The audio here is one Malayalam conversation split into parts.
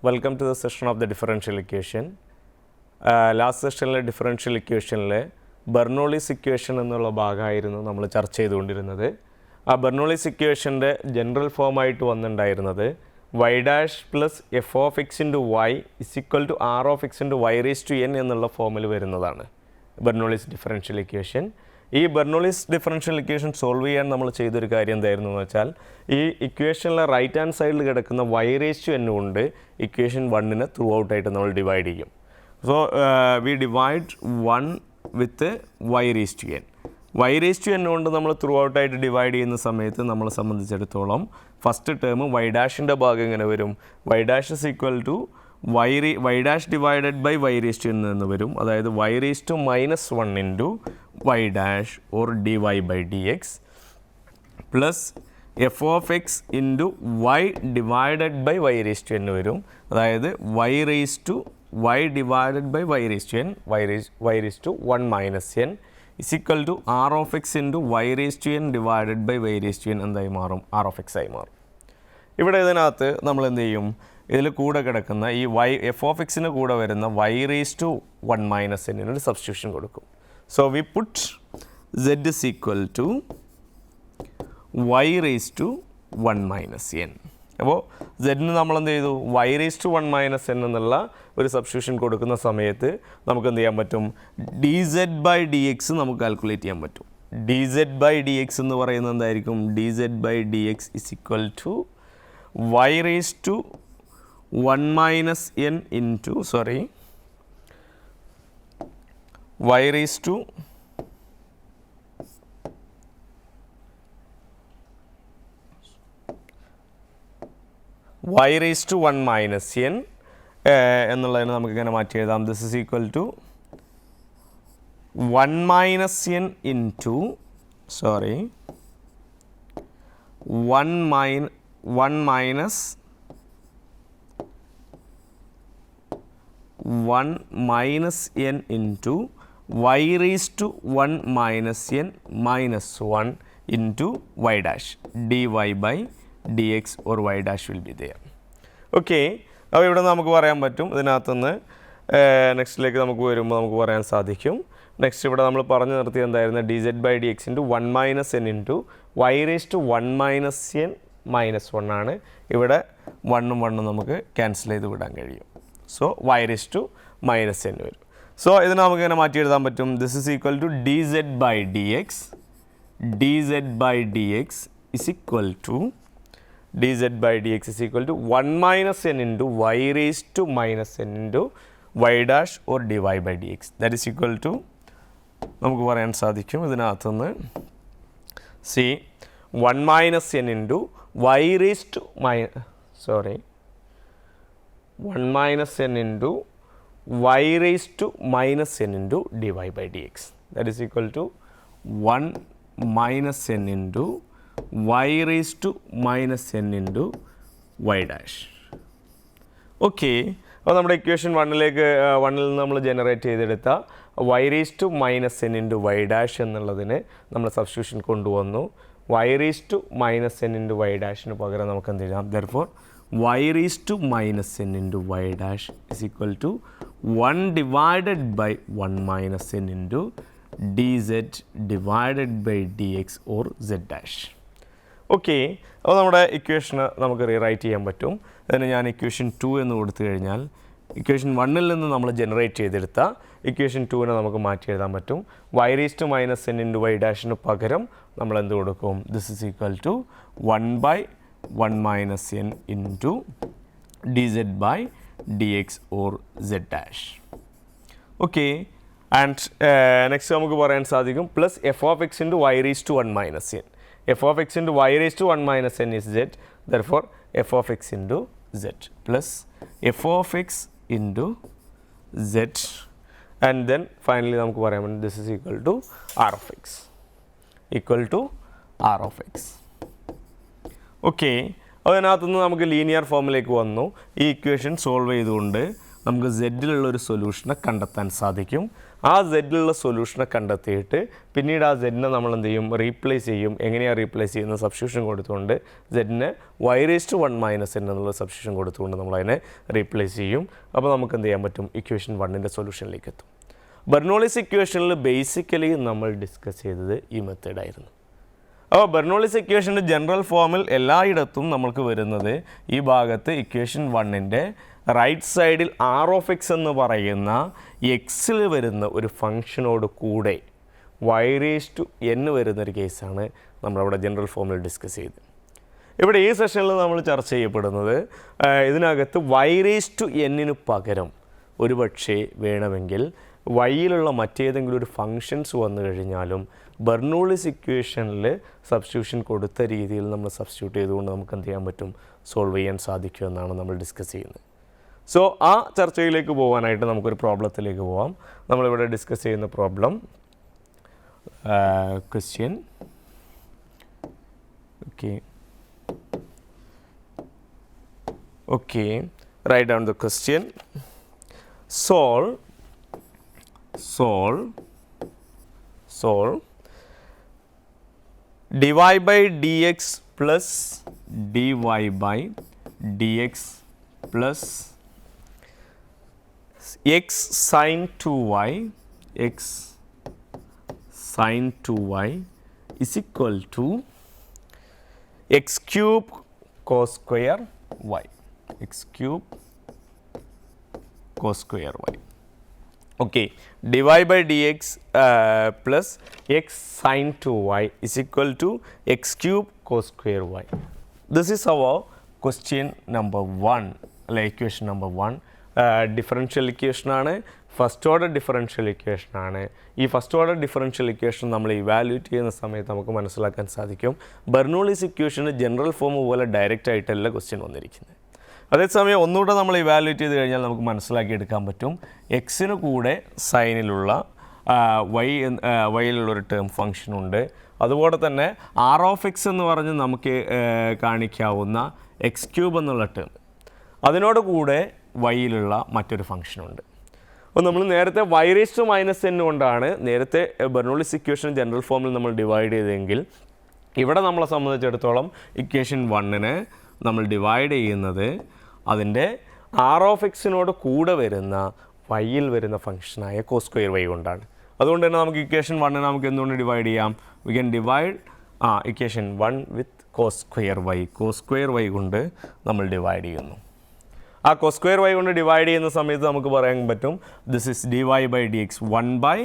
Welcome to the session of the differential equation. Last session differential equation Bernoulli's equation എന്നുള്ള ഭാഗമായിരുന്നു നമ്മൾ ചർച്ച ചെയ്തുകൊണ്ടിരുന്നത്. ആ Bernoulli's equationന്റെ general form ആയിട്ട് വന്നിട്ടുണ്ടായിരുന്നത് y dash plus f of x into y is equal to r of x into y raised to n എന്നുള്ള ഫോമിൽ വരുന്നതാണ് Bernoulli's differential equation. ഈ Bernoulli's differential equation സോൾവ് ചെയ്യാൻ നമ്മൾ ചെയ്തൊരു കാര്യം എന്തായിരുന്നു എന്ന് വെച്ചാൽ ഈ ഇക്വേഷനിലെ റൈറ്റ് ഹാൻഡ് സൈഡിൽ കിടക്കുന്ന y raised to n കൊണ്ട് ഇക്വേഷൻ 1നെ ത്രൂ ഔട്ട് ആയിട്ട് നമ്മൾ ഡിവൈഡ് ചെയ്യും. So we divide 1 with y raised to n. y raised to n കൊണ്ട് നമ്മൾ ത്രൂ ഔട്ട് ആയിട്ട് ഡിവൈഡ് ചെയ്യുന്ന സമയത്ത് നമ്മളെ സംബന്ധിച്ചിടത്തോളം ഫസ്റ്റ് ടേം y ഡാഷിൻ്റെ ഭാഗം എങ്ങനെ വരും? y dash is equal to y dash divided by y raised to n എന്ന് വരും. അതായത് y raised to minus 1 into y dash or dy by dx plus f of x into y divided by y raised to n വരും. അതായത് y raised to y divided by y raised to n y raised to 1 minus n is equal to r of x into y raised to n divided by y raised to n എന്തായി മാറും? r of x ആയി മാറും. ഇവിടെ ഇതിനകത്ത് നമ്മൾ എന്ത് ചെയ്യും? ഇതിൽ കൂടെ കിടക്കുന്ന ഈ എഫ് ഓഫ് എക്സിന് കൂടെ വരുന്ന y raised to 1 minus n ഒരു സബ്സ്റ്റിറ്റ്യൂഷൻ കൊടുക്കും. So we put z is equal to y raised to 1 minus n. അപ്പോൾ z നമ്മൾ എന്ത് ചെയ്തു? y raised to 1 minus n എന്നുള്ള ഒരു സബ്സ്റ്റിറ്റ്യൂഷൻ കൊടുക്കുന്ന സമയത്ത് നമുക്ക് എന്ത് ചെയ്യാൻ പറ്റും? dz by dx നമുക്ക് കാൽക്കുലേറ്റ് ചെയ്യാൻ പറ്റും. dz by dx എന്ന് പറയുന്നത് എന്തായിരിക്കും? dz by dx is equal to y raised to 1 minus n into y raised to y raised to 1 minus n എന്നുള്ളതിന് നമുക്ക് ഇങ്ങനെ മാറ്റി എഴുതാം. This is equal to 1 minus n into 1 minus n into y raised to 1 minus n minus 1 into y dash dy by dx or y dash will be there. Okay, അപ്പോൾ ഇവിടെ നമുക്ക് പറയാൻ പറ്റും. ഇതിനകത്തുനിന്ന് നെക്സ്റ്റിലേക്ക് നമുക്ക് വരുമ്പോൾ നമുക്ക് പറയാൻ സാധിക്കും. നെക്സ്റ്റ് ഇവിടെ നമ്മൾ പറഞ്ഞു നിർത്തിയത് എന്തായിരുന്നു? dz by dx into 1 minus n into y raised to 1 minus n minus 1 ആണ്. ഇവിടെ 1ഉം 1ഉം നമുക്ക് ക്യാൻസൽ ചെയ്ത് വിടാൻ കഴിയും. So y raised to minus n വരും. സോ ഇതിനെ നമുക്ക് ഇങ്ങനെ മാറ്റി എഴുതാൻ പറ്റും. This is equal to dz by dx is equal to 1 minus n into y raised to minus n into y dash or dy by dx. That is equal to നമുക്ക് പറയാൻ സാധിക്കും ഇതിനകത്തുനിന്ന് 1 minus n into y raised to 1 minus n into y raised to minus n into dy by dx. That is equal to 1 minus n into y raised to minus n into y dash. Okay, അപ്പോൾ നമ്മുടെ ഇക്വേഷൻ 1ൽ നിന്ന് നമ്മൾ ജനറേറ്റ് ചെയ്തെടുത്ത y raised to minus n into y dash എന്നുള്ളതിന് നമ്മൾ സബ്സ്റ്റിറ്റ്യൂഷൻ കൊണ്ടുവന്നു. y raised to minus n into y dashന് പകരം നമുക്ക് എന്ത് ചെയ്യാം? therefore y raised to minus n into y dash is equal to 1 divided by 1 minus n into dz divided by dx or z dash. Okay, അപ്പോൾ നമ്മുടെ ഇക്വേഷന് നമുക്ക് റീറൈറ്റ് ചെയ്യാൻ പറ്റും. അതിന് ഞാൻ ഇക്വേഷൻ 2 എന്ന് കൊടുത്തു കഴിഞ്ഞാൽ ഇക്വേഷൻ 1ൽ നിന്ന് നമ്മൾ ജനറേറ്റ് ചെയ്തെടുത്ത ഇക്വേഷൻ 2നെ നമുക്ക് മാറ്റി എഴുതാൻ പറ്റും. y raised to minus n into y dashന് പകരം നമ്മൾ എന്ത് കൊടുക്കും? This is equal to 1 by 1 minus n into dz by dx or z dash. Okay, and next നമുക്ക് പറയാൻ സാധിക്കും plus f of x into y raised to 1 minus n. f of x into y raised to 1 minus n is z. Therefore f of x into z plus f of x into z, and then finally നമുക്ക് പറയാൻ പറ്റും this is equal to r of x. Okay, അതിനകത്തുനിന്ന് നമുക്ക് ലീനിയർ ഫോമിലേക്ക് വന്നു. ഈ ഇക്വേഷൻ സോൾവ് ചെയ്തുകൊണ്ട് നമുക്ക് സെഡിലുള്ള ഒരു സൊല്യൂഷനെ കണ്ടെത്താൻ സാധിക്കും. ആ സെഡിലുള്ള സൊല്യൂഷനെ കണ്ടെത്തിയിട്ട് പിന്നീട് ആ സെഡിനെ നമ്മൾ എന്ത് ചെയ്യും, റീപ്ലേസ് ചെയ്യും. എങ്ങനെയാണ് റീപ്ലേസ് ചെയ്യുന്ന? സബ്സ്റ്റിറ്റ്യൂഷൻ കൊടുത്തുകൊണ്ട് സെഡിനെ y⁻1 - n എന്നുള്ള സബ്സ്റ്റിറ്റ്യൂഷൻ കൊടുത്തുകൊണ്ട് നമ്മളതിനെ റീപ്ലേസ് ചെയ്യും. അപ്പോൾ നമുക്ക് എന്ത് ചെയ്യാൻ പറ്റും? ഇക്വേഷൻ 1ൻ്റെ സൊല്യൂഷനിലേക്ക് എത്തും. ബെർണോളിസ് ഇക്വേഷനിൽ ബേസിക്കലി നമ്മൾ ഡിസ്കസ് ചെയ്തത് ഈ മെത്തേഡായിരുന്നു. അപ്പോൾ ബെർണോളിസ് ഇക്വേഷൻ്റെ ജനറൽ ഫോമിൽ എല്ലായിടത്തും നമുക്ക് വരുന്നത് ഈ ഭാഗത്ത് ഇക്വേഷൻ 1ൻ്റെ റൈറ്റ് സൈഡിൽ r(x) എന്ന് പറയുന്ന എക്സിൽ വരുന്ന ഒരു ഫംഗ്ഷനോട് കൂടെ y⁻n വരുന്നൊരു കേസാണ് നമ്മളവിടെ ജനറൽ ഫോമിൽ ഡിസ്കസ് ചെയ്തത്. ഇവിടെ ഈ സെഷനിൽ നമ്മൾ ചർച്ച ചെയ്യപ്പെടുന്നത് ഇതിനകത്ത് y⁻n പകരം ഒരു പക്ഷേ വേണമെങ്കിൽ വൈയിലുള്ള മറ്റേതെങ്കിലും ഒരു ഫങ്ഷൻസ് വന്നു കഴിഞ്ഞാലും ബെർണോളിസ് ഇക്വേഷനിൽ സബ്സ്റ്റിറ്റ്യൂഷൻ കൊടുത്ത രീതിയിൽ നമ്മൾ സബ്സ്റ്റിറ്റ്യൂട്ട് ചെയ്തുകൊണ്ട് നമുക്ക് എന്ത് ചെയ്യാൻ പറ്റും? സോൾവ് ചെയ്യാൻ സാധിക്കുമെന്നാണ് നമ്മൾ ഡിസ്കസ് ചെയ്യുന്നത്. സോ ആ ചർച്ചയിലേക്ക് പോകാനായിട്ട് നമുക്കൊരു പ്രോബ്ലത്തിലേക്ക് പോകാം. നമ്മളിവിടെ ഡിസ്കസ് ചെയ്യുന്ന problem question okay write down the question. solve dy by dx plus dy by dx plus x sin 2y is equal to x cube cos square y. Okay, dy by dx plus x sin 2y is equal to x cube cos square y. This is our question number 1, equation number 1. Differential ഇക്വേഷനാണ്, ഫസ്റ്റ് ഓർഡർ ഡിഫറൻഷ്യൽ ഇക്വേഷനാണ്. ഈ ഫസ്റ്റ് ഓർഡർ ഡിഫറൻഷ്യൽ ഇക്വേഷൻ നമ്മൾ ഇവാലുവേറ്റ് ചെയ്യുന്ന സമയത്ത് നമുക്ക് മനസ്സിലാക്കാൻ സാധിക്കും ബെർണോളിസ് ഇക്വേഷന് ജനറൽ ഫോം പോലെ ഡയറക്റ്റ് ആയിട്ടല്ല ക്വസ്റ്റ്യൻ വന്നിരിക്കുന്നത്. അതേസമയം ഒന്നുകൂടെ നമ്മൾ ഇവാലുവേറ്റ് ചെയ്ത് കഴിഞ്ഞാൽ നമുക്ക് മനസ്സിലാക്കിയെടുക്കാൻ പറ്റും എക്സിന് കൂടെ സൈനിലുള്ള വൈയിലുള്ളൊരു ടേം ഫംഗ്ഷനുണ്ട്. അതുപോലെ തന്നെ r(x) എന്ന് പറഞ്ഞ് നമുക്ക് കാണിക്കാവുന്ന x³ എന്നുള്ള ടേം, അതിനോട് കൂടെ വൈയിലുള്ള മറ്റൊരു ഫംഗ്ഷനുണ്ട്. അപ്പോൾ നമ്മൾ നേരത്തെ y⁻n കൊണ്ടാണ് നേരത്തെ ബെർണോളിസ് ഇക്വേഷൻ ജനറൽ ഫോമിൽ നമ്മൾ ഡിവൈഡ് ചെയ്തെങ്കിൽ ഇവിടെ നമ്മളെ സംബന്ധിച്ചിടത്തോളം ഇക്വേഷൻ 1നെ നമ്മൾ ഡിവൈഡ് ചെയ്യുന്നത് അതിൻ്റെ r(x)നോട് കൂടെ വരുന്ന വൈയിൽ വരുന്ന ഫംഗ്ഷനായ cos square y കൊണ്ടാണ്. അതുകൊണ്ട് തന്നെ നമുക്ക് ഇക്വേഷൻ 1നെ നമുക്ക് എന്തുകൊണ്ട് ഡിവൈഡ് ചെയ്യാം? We can divide equation 1 with cos square y കൊണ്ട് നമ്മൾ ഡിവൈഡ് ചെയ്യുന്നു. ആ cos square y കൊണ്ട് ഡിവൈഡ് ചെയ്യുന്ന സമയത്ത് നമുക്ക് പറയാൻ പറ്റും this is dy by dx 1 by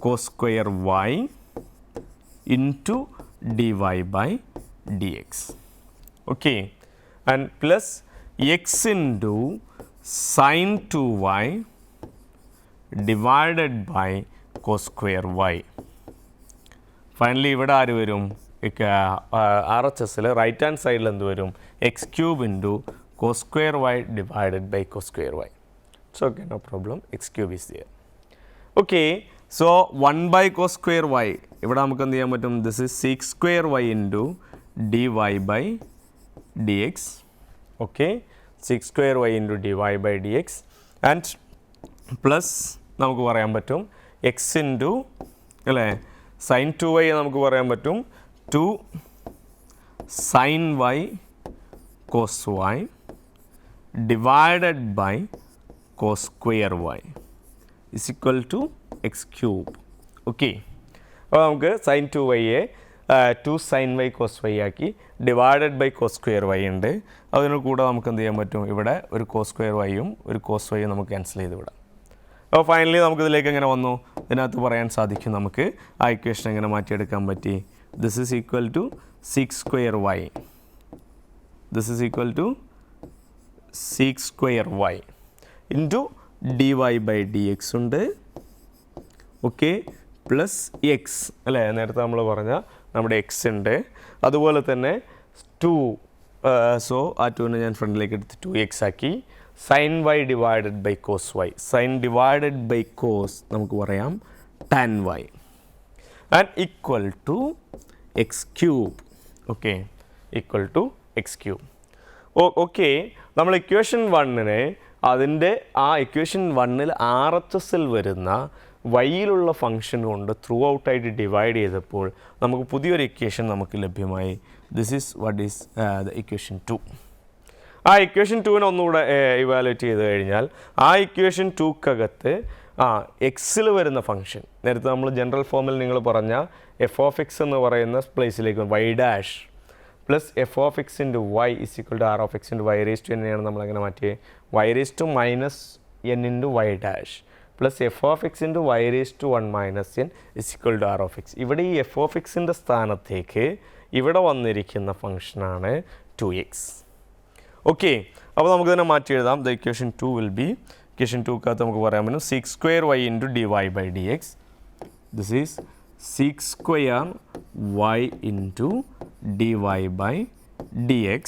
cos square y into dy by dx. Okay, and plus x into sin 2y divided by cos square y. Finally ഇവിടെ ആര് വരും? RHSൽ റൈറ്റ് ഹാൻഡ് സൈഡിൽ എന്ത് വരും? x³ into cos square y divided by cos square y. It's okay, no problem. x³ is there. Okay, so 1 by cos square y ഇവിടെ നമുക്ക് എന്ത് ചെയ്യാൻ പറ്റും? This is sec square y into dy by dx. Okay, sec square y into dy by dx and plus നമുക്ക് പറയാൻ പറ്റും x into അല്ലേ sin 2y നമുക്ക് പറയാൻ പറ്റും 2 sin y cos y divided by cos square y is equal to x³. Okay, അപ്പോൾ നമുക്ക് sin 2yയെ 2 sin y cos y ആക്കി divided by cos square y ഉണ്ട്. അതിന് കൂടെ നമുക്ക് എന്ത് ചെയ്യാൻ പറ്റും? ഇവിടെ ഒരു cos square yയും ഒരു cos yയും നമുക്ക് ക്യാൻസൽ ചെയ്ത് വിടാം. അപ്പോൾ ഫൈനലി നമുക്കിതിലേക്ക് എങ്ങനെ വന്നു? ഇതിനകത്ത് പറയാൻ സാധിക്കും നമുക്ക് ആ ഇക്വേഷൻ എങ്ങനെ മാറ്റിയെടുക്കാൻ പറ്റി? This is equal to sec square y. This is equal to sec square y into dy by dx ഉണ്ട്. ഓക്കെ, പ്ലസ് എക്സ് അല്ലേ, നേരത്തെ നമ്മൾ പറഞ്ഞ നമ്മുടെ എക്സ് ഉണ്ട്. അതുപോലെ തന്നെ 2, സോ ആ 2നെ ഞാൻ ഫ്രണ്ടിലേക്ക് എടുത്ത് 2x ആക്കി. sin y divided by cos y, sin divided by cos നമുക്ക് പറയാം tan y and equal to x³. Okay, equal to x³. Okay, നമ്മൾ ഇക്വേഷൻ 1നെ അതിൻ്റെ ആ ഇക്വേഷൻ 1-ൽ RHSൽ വരുന്ന വൈയിലുള്ള ഫംഗ്ഷൻ കൊണ്ട് ത്രൂ ഔട്ടായിട്ട് ഡിവൈഡ് ചെയ്തപ്പോൾ നമുക്ക് പുതിയൊരു ഇക്വേഷൻ നമുക്ക് ലഭ്യമായി. This is what is the equation 2. ആ ഇക്വേഷൻ 2-നെ ഒന്നുകൂടെ ഇവാലുവേറ്റ് ചെയ്ത് കഴിഞ്ഞാൽ ആ ഇക്വേഷൻ 2-കകത്ത് എക്സിൽ വരുന്ന ഫംഗ്ഷൻ, നേരത്തെ നമ്മൾ ജനറൽ ഫോമിൽ നിങ്ങൾ പറഞ്ഞ എഫ് ഓഫ് എക്സ് എന്ന് പറയുന്ന പ്ലേസിലേക്ക് y dash plus f of x into y is equal to r of x into y raise to എന്നെയാണ് നമ്മളങ്ങനെ മാറ്റിയത്. Y raise to minus n into y dash plus f of x into y raise to 1 minus n is equal to r of x. ഇവിടെ ഈ എഫ് ഓഫ് എക്സിൻ്റെ സ്ഥാനത്തേക്ക് ഇവിടെ വന്നിരിക്കുന്ന ഫംഗ്ഷനാണ് 2x. ഓക്കെ, അപ്പോൾ നമുക്ക് തന്നെ മാറ്റി എഴുതാം. The equation 2 will be, equation 2-കകത്ത് നമുക്ക് പറയാൻ പറ്റും six square y into d y by d x. This is six square y into dy by dx.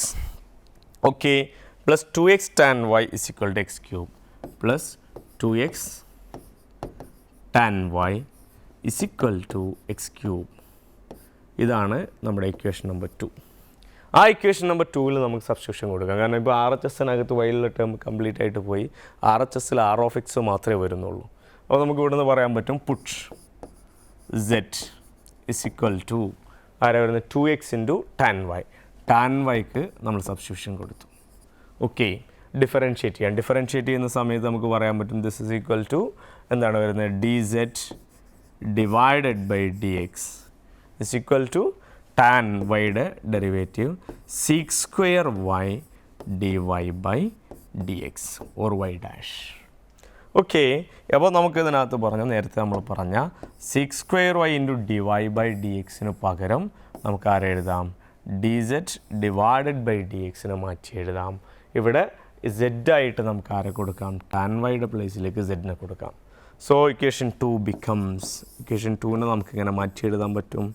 Okay, plus 2x tan y is equal to x cube plus 2x tan y is equal to x cube. ഇതാണ് നമ്മുടെ ഇക്വേഷൻ നമ്പർ 2. ആ ഇക്വേഷൻ നമ്പർ 2-ൽ നമുക്ക് സബ്സ്റ്റിറ്റ്യൂഷൻ കൊടുക്കാം. കാരണം ഇപ്പോൾ RHSനകത്ത് വൈയിലുള്ള ടേം കംപ്ലീറ്റ് ആയിട്ട് പോയി. RHSൽ ആർ ഓഫ് എക്സ് മാത്രമേ വരുന്നുള്ളൂ. അപ്പോൾ നമുക്ക് ഇവിടെ നിന്ന് പറയാൻ പറ്റും puttu z is equal to ആരാ വരുന്നത് 2x into tan Y. Tan വൈക്ക് നമ്മൾ സബ്സ്റ്റിറ്റ്യൂഷൻ കൊടുത്തു. ഓക്കെ, ഡിഫറൻഷ്യേറ്റ് ചെയ്യാം. ഡിഫറൻഷ്യേറ്റ് ചെയ്യുന്ന സമയത്ത് നമുക്ക് പറയാൻ പറ്റും ദിസ് ഇസ് ഈക്വൽ ടു എന്താണ് വരുന്നത് dz divided by dx is equal to tan വൈയുടെ derivative six square y dy by dx or y dash. Okay, അപ്പോൾ നമുക്കിതിനകത്ത് പറഞ്ഞ നേരത്തെ നമ്മൾ പറഞ്ഞ six square y into d y by d എക്സിന് പകരം നമുക്ക് ആരെ എഴുതാം dz ഡിവൈഡഡ് ബൈ ഡി എക്സിനെ മാറ്റി എഴുതാം. ഇവിടെ z ആയിട്ട് നമുക്ക് ആരെ കൊടുക്കാം, ടാൻ വൈയുടെ പ്ലേസിലേക്ക് z-നെ കൊടുക്കാം. സോ ഇക്വേഷൻ 2 ബിക്കംസ്, ഇക്വേഷൻ 2-നെ നമുക്ക് ഇങ്ങനെ മാറ്റി എഴുതാൻ പറ്റും.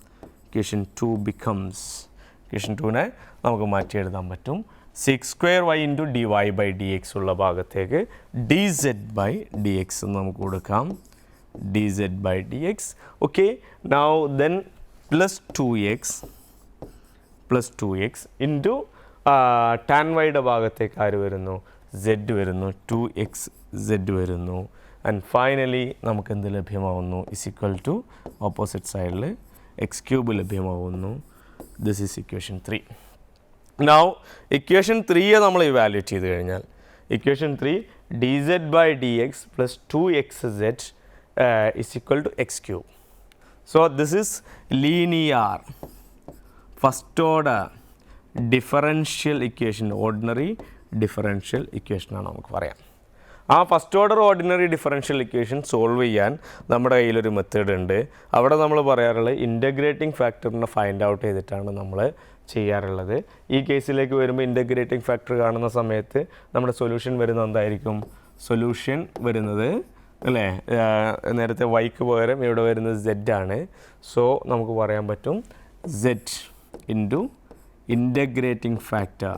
ഇക്വേഷൻ 2 ബിക്കംസ്, ഇക്വേഷൻ 2-നെ നമുക്ക് മാറ്റി എഴുതാൻ പറ്റും six square y into d y by d x ഉള്ള ഭാഗത്തേക്ക് dz ബൈ ഡി എക്സ് എന്ന് നമുക്ക് കൊടുക്കാം. dz by d x. Okay, now then plus 2x into tan വൈയുടെ ഭാഗത്തേക്ക് ആര് വരുന്നു, z വരുന്നു, 2x z വരുന്നു. ആൻഡ് ഫൈനലി നമുക്ക് എന്ത് ലഭ്യമാവുന്നു ഇസ് ഈക്വൽ ടു ഓപ്പോസിറ്റ് സൈഡിൽ എക്സ് ക്യൂബ് ലഭ്യമാവുന്നു. This is equation 3. Now equation 3-യെ നമ്മൾ ഇവാലുവേറ്റ് ചെയ്ത് കഴിഞ്ഞാൽ equation 3 dz by d x plus 2xz is equal to x cube. So this is linear first order differential equation, ordinary differential ഇക്വേഷനാണ് നമുക്ക് പറയാം. ആ first order ordinary differential equation solve ചെയ്യാൻ നമ്മുടെ കയ്യിലൊരു മെത്തേഡ് ഉണ്ട്. അവിടെ നമ്മൾ പറയാറുള്ളത് ഇൻ്റഗ്രേറ്റിംഗ് ഫാക്ടറിനെ ഫൈൻഡ് ഔട്ട് ചെയ്തിട്ടാണ് നമ്മൾ ചെയ്യാറുള്ളത്. ഈ കേസിലേക്ക് വരുമ്പോൾ ഇൻ്റഗ്രേറ്റിംഗ് ഫാക്ടർ കാണുന്ന സമയത്ത് നമ്മുടെ സൊല്യൂഷൻ വരുന്നത് എന്തായിരിക്കും, സൊല്യൂഷൻ വരുന്നത് അല്ലേ, നേരത്തെ വൈക്ക് പകരം ഇവിടെ വരുന്നത് z ആണ്. സോ നമുക്ക് പറയാൻ പറ്റും z into integrating factor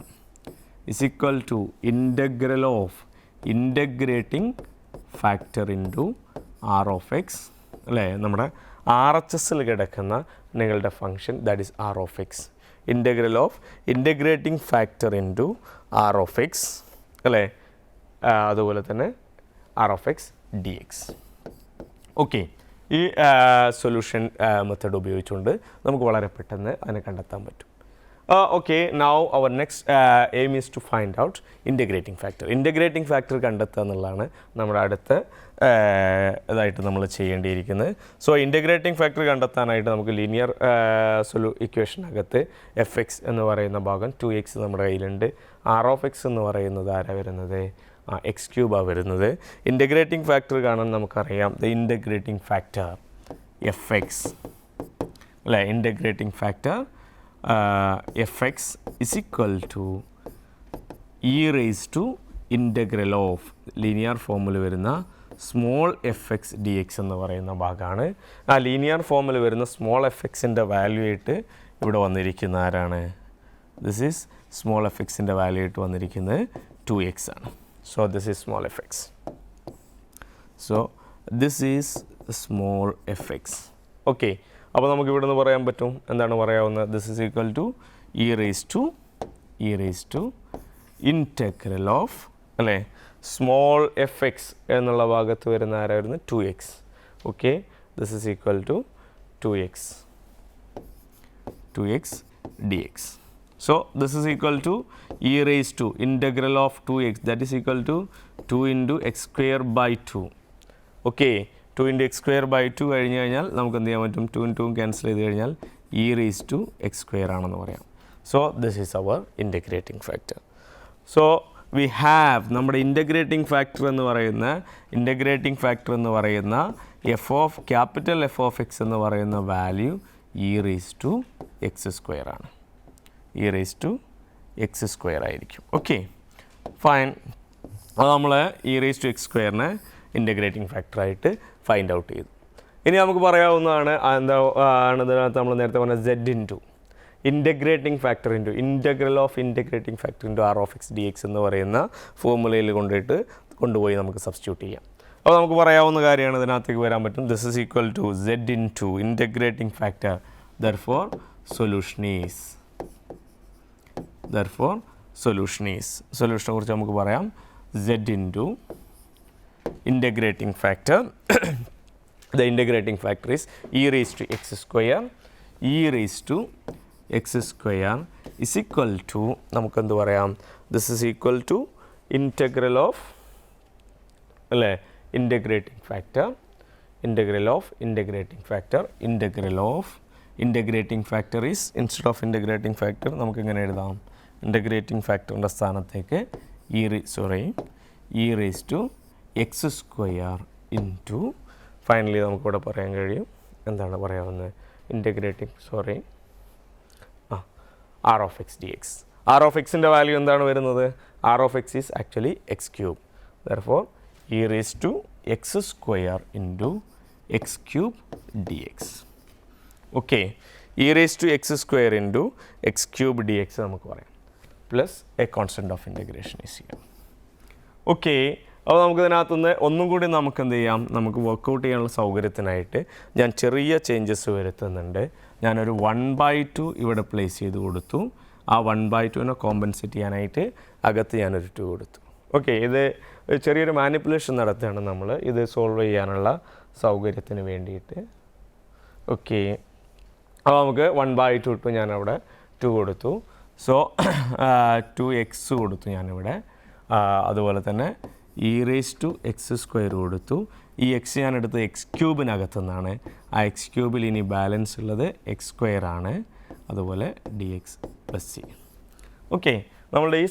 is equal to integral of integrating factor into R of x അല്ലേ, നമ്മുടെ RHSൽ കിടക്കുന്ന നിങ്ങളുടെ function that is R of x. Integral of integrating factor into R of x അല്ലേ, അതുപോലെ തന്നെ R of x d x. Okay, ഈ സൊല്യൂഷൻ മെത്തേഡ് ഉപയോഗിച്ചുകൊണ്ട് നമുക്ക് വളരെ പെട്ടെന്ന് അതിനെ കണ്ടെത്താൻ പറ്റും. Okay, now our next aim is to find out integrating factor. Integrating factor കണ്ടെത്തുക എന്നുള്ളതാണ് നമ്മുടെ അടുത്ത ഇതായിട്ട് നമ്മൾ ചെയ്യേണ്ടിയിരിക്കുന്നത്. സോ ഇൻ്റഗ്രേറ്റിംഗ് ഫാക്ടർ കണ്ടെത്താനായിട്ട് നമുക്ക് ലീനിയർ ഇക്വേഷനകത്ത് എഫ് എക്സ് എന്ന് പറയുന്ന ഭാഗം 2x നമ്മുടെ കയ്യിലുണ്ട്. ആർ ഓഫ് എക്സ് എന്ന് പറയുന്നത് ആരാ വരുന്നത്, എക്സ് ക്യൂബാണ് വരുന്നത്. ഇൻ്റഗ്രേറ്റിംഗ് ഫാക്ടർ കാണാൻ നമുക്കറിയാം the integrating factor f x അല്ലേ, integrating factor fx is equal to e raised to integral of linear ഫോമിൽ വരുന്ന small f x d x എന്ന് പറയുന്ന ഭാഗമാണ്. ആ ലീനിയർ ഫോമിൽ വരുന്ന സ്മോൾ എഫ് എക്സിൻ്റെ വാല്യൂ ആയിട്ട് ഇവിടെ വന്നിരിക്കുന്ന ആരാണ്, ദിസ് ഈസ് സ്മോൾ എഫ് എക്സിൻ്റെ വാല്യൂ ആയിട്ട് വന്നിരിക്കുന്നത് 2x ആണ്. So this is small f x. So this is small f x. Okay, അപ്പോൾ നമുക്ക് ഇവിടെ നിന്ന് പറയാൻ പറ്റും എന്താണ് പറയാവുന്നത്, this is equal to e raise to integral of അല്ലേ സ്മോൾ എഫ് എക്സ് എന്നുള്ള ഭാഗത്ത് വരുന്ന ആരായിരുന്നു 2x. Okay, this is equal to 2x dx. So this is equal to e raised to integral of 2x, that is equal to 2 into x square by 2. Okay, 2 into x square by 2 കഴിഞ്ഞ് കഴിഞ്ഞാൽ നമുക്ക് എന്ത് ചെയ്യാൻ പറ്റും? 2 into 2 ക്യാൻസൽ ചെയ്ത് കഴിഞ്ഞാൽ e raised to x square ആണെന്ന് പറയാം. So this is our integrating factor. So we have നമ്മുടെ ഇൻ്റഗ്രേറ്റിംഗ് ഫാക്ടർ എന്ന് പറയുന്ന ക്യാപിറ്റൽ എഫ് ഓഫ് എക്സ് എന്ന് പറയുന്ന value e raised to x square ആണ്. e raised to x square ആയിരിക്കും. Okay, fine. അത് നമ്മൾ e raised to x square integrating ഫാക്ടറായിട്ട് ഫൈൻഡ് ഔട്ട് ചെയ്തു. ഇനി നമുക്ക് പറയാവുന്നതാണ് ഇതിനകത്ത് നമ്മൾ നേരത്തെ പറഞ്ഞ z into integrating factor into integral of integrating factor into R of x d x എന്ന് പറയുന്ന ഫോർമുലയിൽ കൊണ്ടുപോയി നമുക്ക് സബ്സ്റ്റിറ്റ്യൂട്ട് ചെയ്യാം. അപ്പോൾ നമുക്ക് പറയാവുന്ന കാര്യമാണ് ഇതിനകത്തേക്ക് വരാൻ പറ്റും. This is equal to z into integrating factor, therefore solution is സൊല്യൂഷനെ കുറിച്ച് നമുക്ക് പറയാം. z into integrating factor, the integrating factor is e raised to x square is equal to നമുക്ക് എന്ത് പറയാം? this is equal to integral of അല്ലേ integrating factor is instead of integrating factor നമുക്ക് എങ്ങനെ എഴുതാം? integrating factorൻ്റെ സ്ഥാനത്തേക്ക് e raised to x square into finally നമുക്കിവിടെ പറയാൻ കഴിയും എന്താണ് പറയാവുന്നത്? R of x d x. R of എക്സിൻ്റെ വാല്യൂ എന്താണ് വരുന്നത്? R of x is actually x cube. Therefore e raise to x square into x cube d x. Okay, e raise to x square into x cube d x നമുക്ക് പറയാം. Plus a constant of integration is here. Okay, അപ്പോൾ നമുക്കിതിനകത്തുനിന്ന് ഒന്നും കൂടി നമുക്ക് എന്ത് ചെയ്യാം? നമുക്ക് വർക്കൗട്ട് ചെയ്യാനുള്ള സൗകര്യത്തിനായിട്ട് ഞാൻ ചെറിയ ചേഞ്ചസ് വരുത്തുന്നുണ്ട്. ഞാനൊരു 1/2 ഇവിടെ പ്ലേസ് ചെയ്ത് കൊടുത്തു. ആ 1/2 കോമ്പൻസേറ്റ് ചെയ്യാനായിട്ട് അകത്ത് ഞാനൊരു 2 കൊടുത്തു. ഓക്കെ, ഇത് ചെറിയൊരു മാനിപ്പുലേഷൻ നടത്തുകയാണ് നമ്മൾ ഇത് സോൾവ് ചെയ്യാനുള്ള സൗകര്യത്തിന് വേണ്ടിയിട്ട്. ഓക്കെ, അപ്പോൾ നമുക്ക് 1/2 ഇട്ടു, ഞാനവിടെ 2 കൊടുത്തു. സോ 2x കൊടുത്തു ഞാനിവിടെ. അതുപോലെ തന്നെ e raise to x square കൊടുത്തു. ഈ എക്സ് ഞാൻ എടുത്ത് എക്സ് ക്യൂബിനകത്തു നിന്നാണ്. ആ എക്സ് ക്യൂബിൽ ഇനി ബാലൻസ് ഉള്ളത് എക്സ് സ്ക്വയർ ആണ്. അതുപോലെ D x plus C. Okay, നമ്മളുടെ ഈ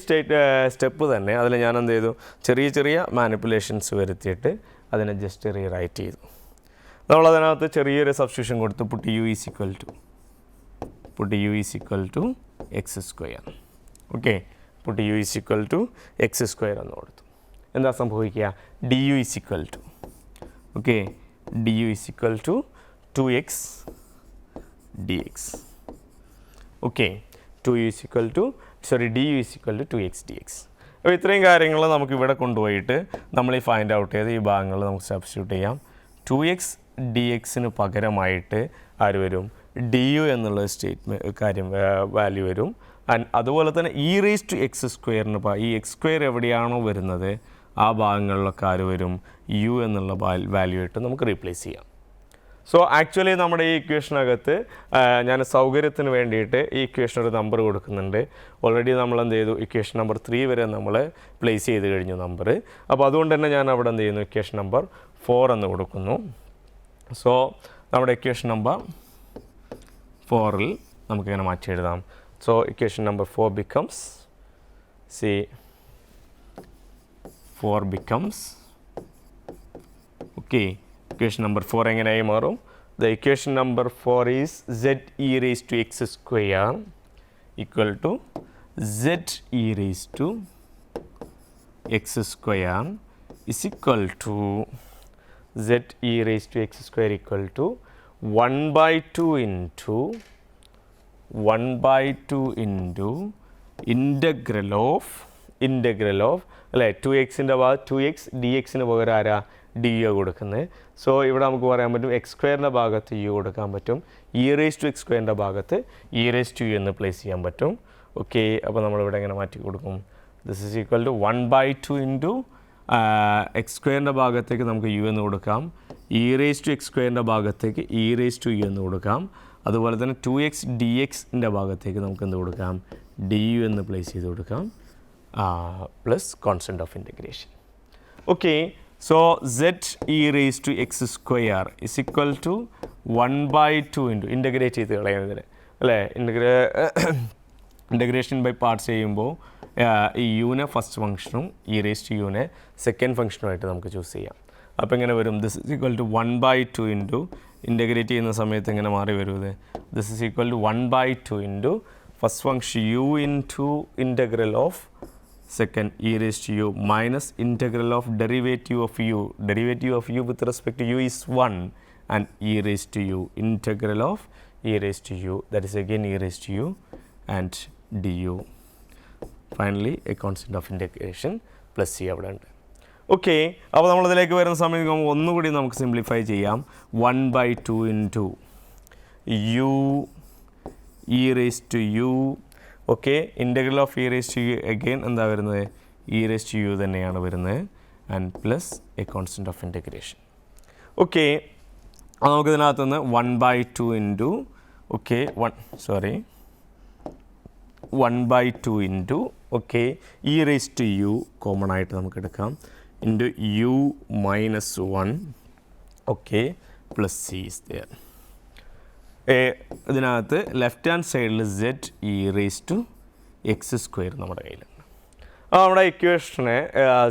സ്റ്റെപ്പ് തന്നെ അതിൽ ഞാൻ എന്ത് ചെയ്തു? ചെറിയ മാനിപ്പുലേഷൻസ് വരുത്തിയിട്ട് അതിനെ ജസ്റ്റ് റീറൈറ്റ് ചെയ്തു. നമ്മളതിനകത്ത് ചെറിയൊരു സബ്സ്റ്റിറ്റ്യൂഷൻ കൊടുത്തു. Put u is equal to x square. Okay, put u is equal to x square എന്ന് കൊടുത്തു. എന്താ സംഭവിക്കുക? D u is equal to 2x dx. Okay, d u is equal to 2x dx. അപ്പോൾ ഇത്രയും കാര്യങ്ങൾ നമുക്ക് ഇവിടെ കൊണ്ടുപോയിട്ട് നമ്മൾ ഈ ഫൈൻഡ് ഔട്ട് ചെയ്ത് ഈ ഭാഗങ്ങൾ നമുക്ക് സബ്സ്റ്റിറ്റ്യൂട്ട് ചെയ്യാം. 2x dx പകരമായിട്ട് ആര് വരും? ഡി യു എന്നുള്ള വാല്യൂ വരും. അതുപോലെ തന്നെ ഇ റേസ് ടു എക്സ് സ്ക്വയറിന് ഈ എക്സ് സ്ക്വയർ എവിടെയാണോ വരുന്നത് ആ ഭാഗങ്ങളിലൊക്കെ ആര് വരും? യു എന്നുള്ള വാല്യൂ ആയിട്ട് നമുക്ക് റീപ്ലേസ് ചെയ്യാം. സോ ആക്ച്വലി നമ്മുടെ ഈ ഇക്വേഷനകത്ത് ഞാൻ സൗകര്യത്തിന് വേണ്ടിയിട്ട് ഈ ഇക്വേഷൻ ഒരു നമ്പർ കൊടുക്കുന്നുണ്ട്. ഓൾറെഡി നമ്മൾ എന്ത് ചെയ്തു? ഇക്വേഷൻ നമ്പർ 3 വരെ നമ്മൾ പ്ലേസ് ചെയ്ത് കഴിഞ്ഞു നമ്പർ. അപ്പോൾ അതുകൊണ്ട് തന്നെ ഞാൻ അവിടെ എന്ത് ചെയ്യുന്നു? ഇക്വേഷൻ നമ്പർ 4 എന്ന് കൊടുക്കുന്നു. സോ നമ്മുടെ ഇക്വേഷൻ നമ്പർ 4ൽ നമുക്കിങ്ങനെ മാറ്റി എഴുതാം. So equation number 4 becomes okay, equation number 4 എങ്ങനെയായി മാറും? The equation number 4 is z e raised to x square equal to z e raised to x square is equal to z e raised to x square equal to 1/2 into integral of അല്ലേ 2x-ൻ്റെ ഭാഗത്ത് 2x dx-ന് പകരം ആരാ? ഡി യു കൊടുക്കുന്നത്. സോ ഇവിടെ നമുക്ക് പറയാൻ പറ്റും എക്സ് സ്ക്വയറിൻ്റെ ഭാഗത്ത് യു കൊടുക്കാൻ പറ്റും. ഇ റേസ് ടു എക്സ് സ്ക്വയറിൻ്റെ ഭാഗത്ത് ഇ റേസ് ടു യു എന്ന് പ്ലേസ് ചെയ്യാൻ പറ്റും. ഓക്കെ, അപ്പോൾ നമ്മളിവിടെ എങ്ങനെ മാറ്റി കൊടുക്കും? This is equal to 1/2 into x സ്ക്വയറിൻ്റെ ഭാഗത്തേക്ക് നമുക്ക് യു എന്ന് കൊടുക്കാം. ഇ റേസ് ടു എക്സ് സ്ക്വയറിൻ്റെ ഭാഗത്തേക്ക് ഇ റേസ് ടു യു എന്ന് കൊടുക്കാം. അതുപോലെ തന്നെ 2x dxൻ്റെ ഭാഗത്തേക്ക് നമുക്ക് എന്ത് കൊടുക്കാം, ഡി യു എന്ന് പ്ലേസ് ചെയ്ത് കൊടുക്കാം, plus constant of integration. Okay, so z e raise to x square is equal to 1/2 into integrate ചെയ്ത് കളയുന്നതിന് അല്ലേ, ഇൻറ്റഗ്രേഷൻ ബൈ പാർട്സ് ചെയ്യുമ്പോൾ ഈ യുവിനെ ഫസ്റ്റ് ഫംഗ്ഷനും ഇ റേസ് ടു യുവിനെ സെക്കൻഡ് ഫംഗ്ഷനുമായിട്ട് നമുക്ക് ചൂസ് ചെയ്യാം. അപ്പോൾ എങ്ങനെ വരും, this is equal to 1/2 into integrate ചെയ്യുന്ന സമയത്ത് എങ്ങനെ മാറി വരും ഇത്, this is equal to 1/2 into first function u into integral of second e raised to u minus integral of derivative of u. Derivative of u with respect to u is 1 and e raised to u integral of e raised to u, that is again e raised to u and du. Finally a constant of integration plus c അവിടെ ഉണ്ട്. ഓക്കെ, അപ്പോൾ നമ്മളിതിലേക്ക് വരുന്ന സമയത്ത് ഒന്നുകൂടി നമുക്ക് സിംപ്ലിഫൈ ചെയ്യാം. 1/2 into u e raise to u. Okay, integral of e raise to u again എന്താ വരുന്നത്, ഇ റേസ് ടു യു തന്നെയാണ് വരുന്നത് and plus a constant of integration. Okay, അപ്പോൾ നമുക്ക് ഇതിനകത്തുനിന്ന് 1/2 into 1/2 into e raise to u common ആയിട്ട് നമുക്ക് എടുക്കാം into u minus 1 plus C is there. ഇതിനകത്ത് ലെഫ്റ്റ് ഹാൻഡ് സൈഡിൽ z e raise to x square നമ്മുടെ കയ്യിലുണ്ട്. അപ്പോൾ നമ്മുടെ ഇക്വേഷനെ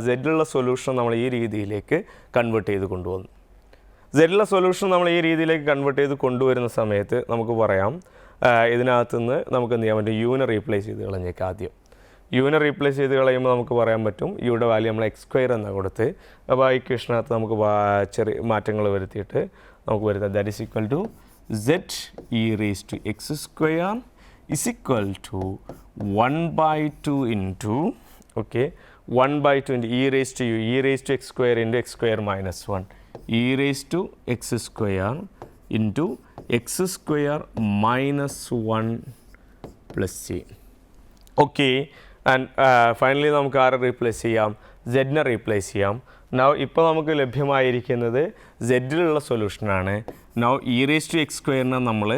സെഡിലുള്ള സൊല്യൂഷൻ നമ്മൾ ഈ രീതിയിലേക്ക് കൺവേർട്ട് ചെയ്ത് കൊണ്ടുവന്നു. സെഡിലുള്ള സൊല്യൂഷൻ നമ്മൾ ഈ രീതിയിലേക്ക് കൺവേർട്ട് ചെയ്ത് കൊണ്ടുവരുന്ന സമയത്ത് നമുക്ക് പറയാം, ഇതിനകത്തുനിന്ന് നമുക്ക് എന്ത് ചെയ്യാൻ പറ്റും, യുവിനെ റീപ്ലേസ് ചെയ്ത് കളഞ്ഞേക്കാം. ആദ്യം യുവിനെ റീപ്ലേസ് ചെയ്ത് കളയുമ്പോൾ നമുക്ക് പറയാൻ പറ്റും യുടെ വാല്യൂ നമ്മൾ എക്സ് സ്ക്വയർ എന്നാണ് കൊടുത്ത്. അപ്പോൾ ആ ഇക്വേഷനകത്ത് നമുക്ക് ചെറിയ മാറ്റങ്ങൾ വരുത്തിയിട്ട് നമുക്ക് വരുത്താം. That is equal to z e raised to x square is equal to 1/2 into 1/2 into e raised to u, e raised to x square into x square minus 1, e raised to x square into x square minus 1 plus c. Okay, and finally നമുക്ക് ആരെ റീപ്ലേസ് ചെയ്യാം, സെഡിനെ റീപ്ലേസ് ചെയ്യാം. നൗ ഇപ്പോൾ നമുക്ക് ലഭ്യമായിരിക്കുന്നത് സെഡിലുള്ള സൊല്യൂഷനാണ്. Now e raise to x സ്ക്വയറിനെ നമ്മൾ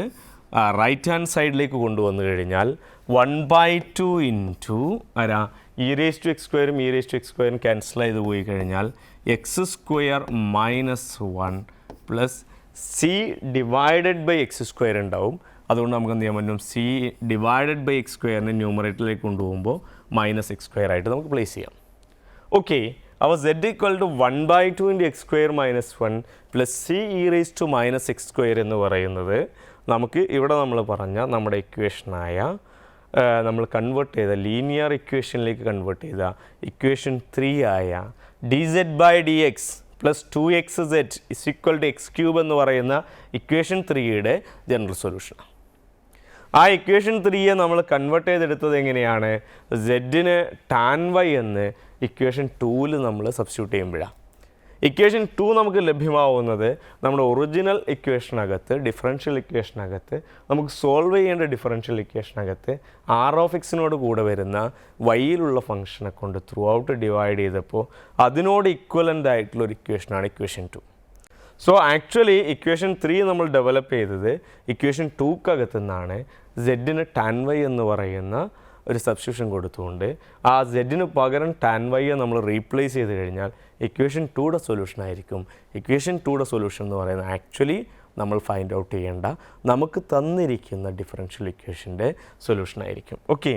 റൈറ്റ് ഹാൻഡ് സൈഡിലേക്ക് കൊണ്ടുവന്നു കഴിഞ്ഞാൽ 1/2 ഇൻറ്റു ആരാ, ഇ റേസ് ടു എക്സ് സ്ക്വയറും ഇ റേസ് ടു എക്സ് സ്ക്വയറും ക്യാൻസൽ ചെയ്ത് പോയി കഴിഞ്ഞാൽ x square minus 1 plus c divided by x square ഉണ്ടാവും. അതുകൊണ്ട് നമുക്ക് എന്ത് ചെയ്യാൻ പറ്റും, സി ഡിവൈഡഡ് ബൈ എക്സ് സ്ക്വയറിനെ ന്യൂമറേറ്ററിലേക്ക് കൊണ്ടുപോകുമ്പോൾ മൈനസ് എക്സ് സ്ക്വയർ ആയിട്ട് നമുക്ക് പ്ലേസ് ചെയ്യാം. ഓക്കെ, അപ്പോൾ z equal to 1/2 into x square minus 1 plus C e raise to minus x square എന്ന് പറയുന്നത് നമുക്ക് ഇവിടെ നമ്മൾ പറഞ്ഞ നമ്മുടെ ഇക്വേഷനായ നമ്മൾ കൺവേർട്ട് ചെയ്ത ലീനിയർ ഇക്വേഷനിലേക്ക് കൺവേർട്ട് ചെയ്ത ഇക്വേഷൻ 3 ആയ dz/dx plus 2xz is equal to x cube എന്ന് പറയുന്ന ഇക്വേഷൻ 3യുടെ ജനറൽ സൊല്യൂഷനാണ്. ആ ഇക്വേഷൻ 3യെ നമ്മൾ കൺവേർട്ട് ചെയ്തെടുത്തത് എങ്ങനെയാണ്, സെഡിന് ടാൻ വൈ എന്ന് ഇക്വേഷൻ 2ൽ നമ്മൾ സബ്സ്റ്റിറ്റ്യൂട്ട് ചെയ്യുമ്പോഴാണ്. ഇക്വേഷൻ 2 നമുക്ക് ലഭ്യമാവുന്നത് നമ്മുടെ ഒറിജിനൽ ഇക്വേഷനകത്ത്, ഡിഫറൻഷ്യൽ ഇക്വേഷനകത്ത് നമുക്ക് സോൾവ് ചെയ്യേണ്ട ഡിഫറൻഷ്യൽ ഇക്വേഷനകത്ത് ആർ ഓഫ് എക്സിനോട് കൂടെ വരുന്ന വൈയിലുള്ള ഫംഗ്ഷനെ കൊണ്ട് ത്രൂ ഔട്ട് ഡിവൈഡ് ചെയ്തപ്പോൾ അതിനോട് ഇക്വലൻ്റ് ആയിട്ടുള്ളൊരു ഇക്വേഷനാണ് ഇക്വേഷൻ 2. സോ ആക്ച്വലി ഇക്വേഷൻ 3 നമ്മൾ ഡെവലപ്പ് ചെയ്തത് ഇക്വേഷൻ 2ക്കകത്തു നിന്നാണ്. സെഡിന് ടാൻ വൈ എന്ന് പറയുന്ന ഒരു സബ്സ്റ്റിറ്റ്യൂഷൻ കൊടുത്തുകൊണ്ട് ആ സെഡിന് പകരം ടാൻ വൈയെ നമ്മൾ റീപ്ലേസ് ചെയ്ത് കഴിഞ്ഞാൽ ഇക്വേഷൻ 2യുടെ സൊല്യൂഷൻ ആയിരിക്കും. ഇക്വേഷൻ 2യുടെ സൊല്യൂഷൻ എന്ന് പറയുന്നത് ആക്ച്വലി നമ്മൾ ഫൈൻഡ് ഔട്ട് ചെയ്യേണ്ട നമുക്ക് തന്നിരിക്കുന്ന ഡിഫറൻഷ്യൽ ഇക്വേഷൻ്റെ സൊല്യൂഷൻ ആയിരിക്കും. ഓക്കെ,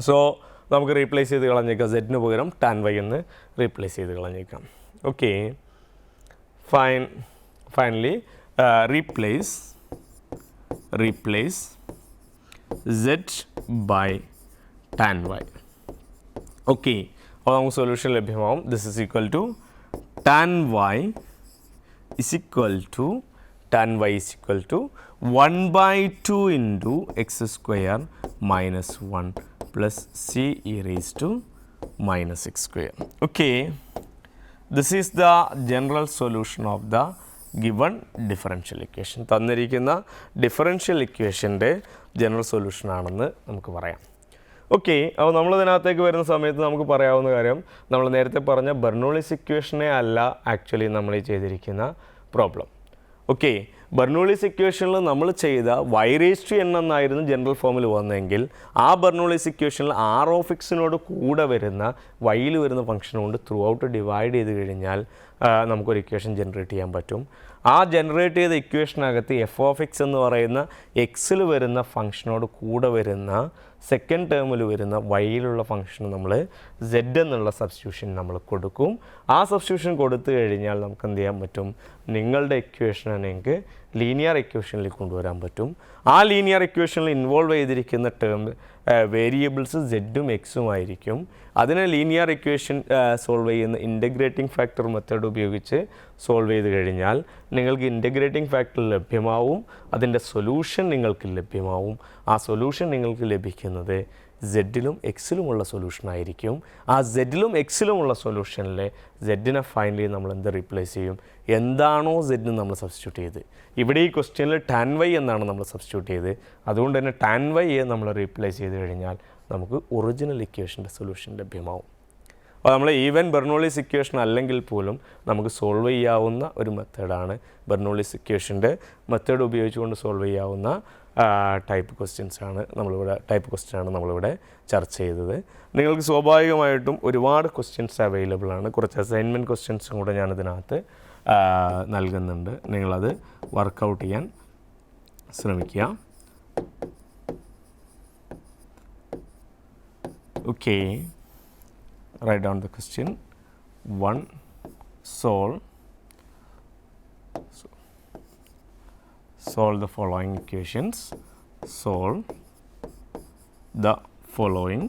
സോ നമുക്ക് റീപ്ലേസ് ചെയ്ത് കളഞ്ഞേക്കാം, സെഡിന് പകരം ടാൻ വൈ എന്ന് റീപ്ലേസ് ചെയ്ത് കളഞ്ഞേക്കാം. Okay, finally replace z by tan y. Okay, അപ്പോൾ നമുക്ക് സൊല്യൂഷൻ ലഭ്യമാവും. This is equal to tan y is equal to 1/2 into x square minus 1 plus c e raised to minus x square. Okay, this is the general solution of the given differential equation. തന്നിരിക്കുന്ന ഡിഫറൻഷ്യൽ ഇക്വേഷൻ്റെ ജനറൽ സൊല്യൂഷൻ ആണെന്ന് നമുക്ക് പറയാം. ഓക്കെ, അപ്പോൾ നമ്മളിതിനകത്തേക്ക് വരുന്ന സമയത്ത് നമുക്ക് പറയാവുന്ന കാര്യം, നമ്മൾ നേരത്തെ പറഞ്ഞ ബെർണോളിസ് ഇക്വേഷനെ അല്ല ആക്ച്വലി നമ്മൾ ഈ ചെയ്തിരിക്കുന്ന പ്രോബ്ലം. ഓക്കെ, ബെർണോളിസ് ഇക്വേഷനിൽ നമ്മൾ ചെയ്ത y⁻n എന്നായിരുന്നു ജനറൽ ഫോമിൽ വന്നെങ്കിൽ ആ ബെർണോളിസ് ഇക്വേഷനിൽ r(x)നോട് കൂടെ വരുന്ന y-യിൽ വരുന്ന ഫംഗ്ഷൻ കൊണ്ട് ത്രൂ ഔട്ട് ഡിവൈഡ് ചെയ്ത് കഴിഞ്ഞാൽ നമുക്കൊരു ഇക്വേഷൻ ജനറേറ്റ് ചെയ്യാൻ പറ്റും. ആ ജനറേറ്റ് ചെയ്ത ഇക്വേഷനകത്ത് f(x) എന്ന് പറയുന്ന എക്സിൽ വരുന്ന ഫംഗ്ഷനോട് കൂടെ വരുന്ന സെക്കൻഡ് ടേമിൽ വരുന്ന വൈയിലുള്ള ഫംഗ്ഷൻ നമ്മൾ z എന്നുള്ള സബ്സ്റ്റിറ്റ്യൂഷൻ നമ്മൾ കൊടുക്കും. ആ സബ്സ്റ്റിറ്റ്യൂഷൻ കൊടുത്തു കഴിഞ്ഞാൽ നമുക്ക് എന്ത് ചെയ്യാൻ പറ്റും, നിങ്ങളുടെ ഇക്വേഷനെ നിങ്ങൾക്ക് ലീനിയർ ഇക്വേഷനിൽ കൊണ്ടുവരാൻ പറ്റും. ആ ലീനിയർ ഇക്വേഷനിൽ ഇൻവോൾവ് ചെയ്തിരിക്കുന്ന ടേം വേരിയബിൾസ് z-ഉം x-ഉം ആയിരിക്കും. അതിനെ ലീനിയർ ഇക്വേഷൻ സോൾവ് ചെയ്യുന്ന ഇൻ്റഗ്രേറ്റിംഗ് ഫാക്ടർ മെത്തേഡ് ഉപയോഗിച്ച് സോൾവ് ചെയ്ത് കഴിഞ്ഞാൽ നിങ്ങൾക്ക് ഇൻ്റഗ്രേറ്റിംഗ് ഫാക്ടർ ലഭ്യമാവും, അതിൻ്റെ സൊല്യൂഷൻ നിങ്ങൾക്ക് ലഭ്യമാവും. ആ സൊല്യൂഷൻ നിങ്ങൾക്ക് ലഭിക്കുന്നത് z-ലും x-ലുമുള്ള സൊല്യൂഷനായിരിക്കും. ആ z-ലും x-ലുമുള്ള സൊല്യൂഷനിലെ z-നെ ഫൈനലി നമ്മൾ എന്ത് റീപ്ലേസ് ചെയ്യും, എന്താണോ z നമ്മൾ സബ്സ്റ്റിറ്റ്യൂട്ട് ചെയ്ത്, ഇവിടെ ഈ ക്വസ്റ്റ്യനിൽ tan y എന്നാണ് നമ്മൾ സബ്സ്റ്റിറ്റ്യൂട്ട് ചെയ്ത്, അതുകൊണ്ട് തന്നെ tan y നമ്മൾ റീപ്ലേസ് ചെയ്ത് കഴിഞ്ഞാൽ നമുക്ക് ഒറിജിനൽ ഇക്വേഷൻ്റെ സൊല്യൂഷൻ ലഭ്യമാവും. അപ്പോൾ നമ്മൾ ഈവൻ ബെർണോളിസ് ഇക്വേഷൻ അല്ലെങ്കിൽ പോലും നമുക്ക് സോൾവ് ചെയ്യാവുന്ന ഒരു മെത്തേഡാണ് ബെർണോളിസ് ഇക്വേഷൻ്റെ മെത്തേഡ് ഉപയോഗിച്ചുകൊണ്ട് സോൾവ് ചെയ്യാവുന്ന ടൈപ്പ് ക്വസ്റ്റ്യൻസാണ് നമ്മളിവിടെ ചർച്ച ചെയ്തത്. നിങ്ങൾക്ക് സ്വാഭാവികമായിട്ടും ഒരുപാട് ക്വസ്റ്റ്യൻസ് അവൈലബിൾ ആണ്. കുറച്ച് അസൈൻമെൻറ്റ് ക്വസ്റ്റ്യൻസും കൂടെ ഞാനിതിനകത്ത് നൽകുന്നുണ്ട്. നിങ്ങളത് വർക്കൗട്ട് ചെയ്യാൻ ശ്രമിക്കുക. Okay, write down the question. 1. Solve the following equations. Solve the following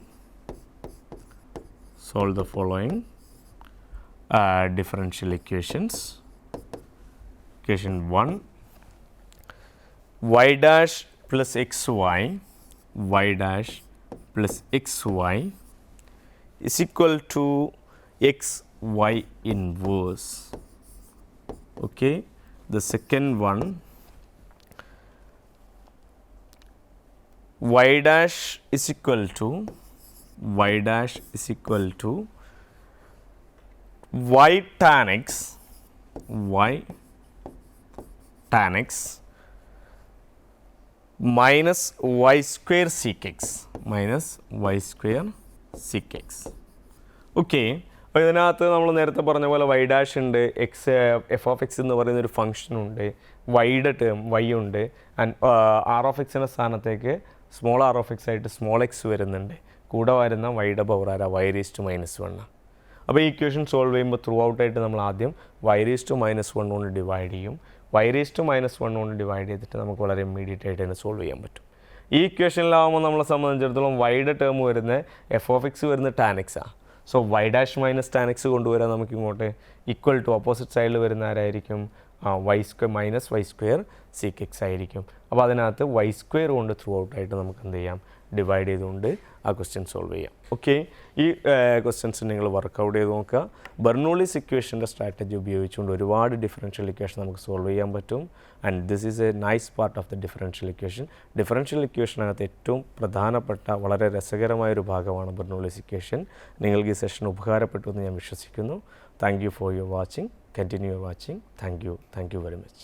differential equations. Equation 1, y dash plus xy is equal to xy inverse. Okay, the second one, y dash is equal to y tan x minus y square sec x. Okay, അപ്പോൾ ഇതിനകത്ത് നമ്മൾ നേരത്തെ പറഞ്ഞ പോലെ y ഡാഷ് ഉണ്ട്, f(x) എന്ന് പറയുന്ന ഒരു ഫംഗ്ഷൻ ഉണ്ട്, വൈയുടെ ടേം y ഉണ്ട്, ആൻഡ് r(x)ൻ്റെ സ്ഥാനത്തേക്ക് സ്മോൾ r(x) ആയിട്ട് സ്മോൾ x വരുന്നുണ്ട്. കൂടെ വരുന്ന y-യുടെ പവർ ആരാ, y⁻⁻1. അപ്പോൾ ഈ ഇക്വേഷൻ സോൾവ് ചെയ്യുമ്പോൾ ത്രൂ ഔട്ടായിട്ട് നമ്മൾ ആദ്യം y⁻⁻1 കൊണ്ട് ഡിവൈഡ് ചെയ്യും. y⁻⁻1 കൊണ്ട് ഡിവൈഡ് ചെയ്തിട്ട് നമുക്ക് വളരെ ഇമ്മീഡിയറ്റ് ആയിട്ട് തന്നെ സോൾവ് ചെയ്യാൻ പറ്റും. ഈ ഇക്വേഷനിലാവുമ്പോൾ നമ്മളെ സംബന്ധിച്ചിടത്തോളം വൈയുടെ ടേം വരുന്ന f(x) വരുന്ന tan x ആണ്. So y dash minus tan x കൊണ്ടുവരാൻ നമുക്ക് ഇങ്ങോട്ട് ഈക്വൽ ടു ഓപ്പോസിറ്റ് സൈഡിൽ വരുന്ന ആരായിരിക്കും, y² sec x ആയിരിക്കും. അപ്പോൾ അതിനകത്ത് y² കൊണ്ട് ത്രൂ ഔട്ടായിട്ട് നമുക്ക് എന്ത് ചെയ്യാം, ഡിവൈഡ് ചെയ്തുകൊണ്ട് ആ ക്വസ്റ്റ്യൻ സോൾവ് ചെയ്യാം. ഓക്കെ, ഈ ക്വസ്റ്റ്യൻസ് നിങ്ങൾ വർക്കൗട്ട് ചെയ്ത് നോക്കുക. ബെർണോളിസ് ഇക്വേഷൻ്റെ സ്ട്രാറ്റജി ഉപയോഗിച്ചുകൊണ്ട് ഒരുപാട് ഡിഫറൻഷ്യൽ ഇക്വേഷൻ നമുക്ക് സോൾവ് ചെയ്യാൻ പറ്റും. And this is a nice part of the differential equation. Differential ഇക്വേഷനകത്ത് ഏറ്റവും പ്രധാനപ്പെട്ട വളരെ രസകരമായൊരു ഭാഗമാണ് ബെർണോളിസ് ഇക്വേഷൻ. നിങ്ങൾക്ക് ഈ സെഷൻ ഉപകാരപ്പെട്ടു എന്ന് ഞാൻ വിശ്വസിക്കുന്നു. Thank you for your watching. Continue watching. Thank you very much.